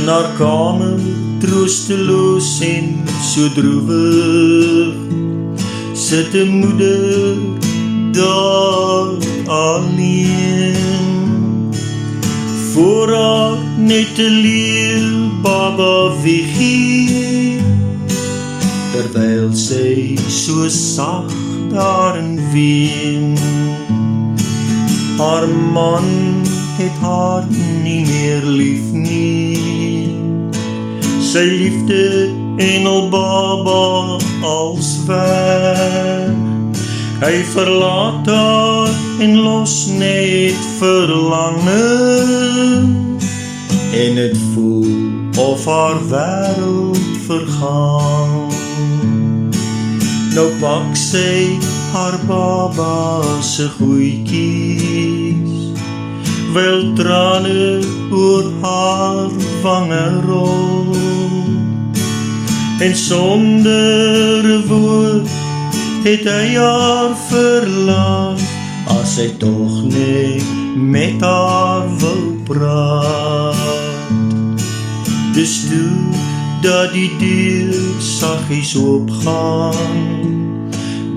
In haar kamer, troosteloos en so droewig, sit 'n moeder daar alleen. Voor haar net 'n leeuwbaba weggie, terwyl sy so sag daarin ween. Haar man het haar nie meer lief nie, sy liefde en al baba als weg. Hy verlaat haar en los net verlange, en het voel of haar wêreld vergaan. Nou pak sy haar baba se goedjies, wel trane oor haar wange rol, en sonder 'n woord het hy haar verlaat, as hy tog net met haar wou praat. Dis toe dat die deur saggies oopgaan,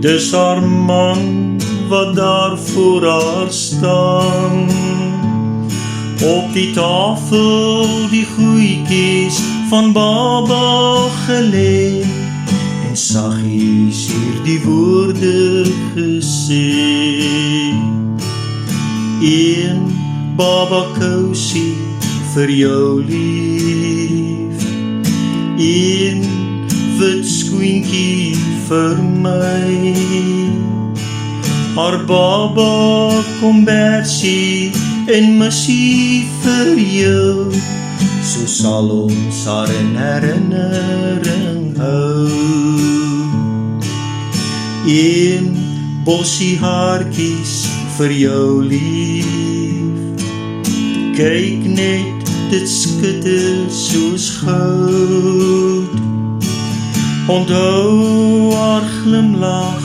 dis haar man wat daar voor haar staan. Op die tafel die goedjies van baba gelê, en saggies hierdie woorde gesê. Een baba kousie vir jou lief, een wit skoentjie vir my, haar baba kombersie en missie vir jou, so sal ons haar in herinnering hou. Een bossie haartjies vir jou lief, kyk net, dit skitter soos goud. Onthou haar glimlach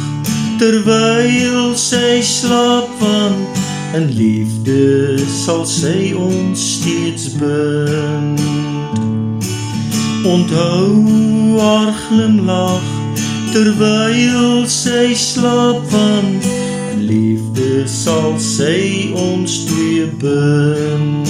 terwyl sy slaap, want in liefde sal sy ons steeds bind. Onthou haar glimlach terwyl sy slaap, want in liefde sal sy ons twee bind.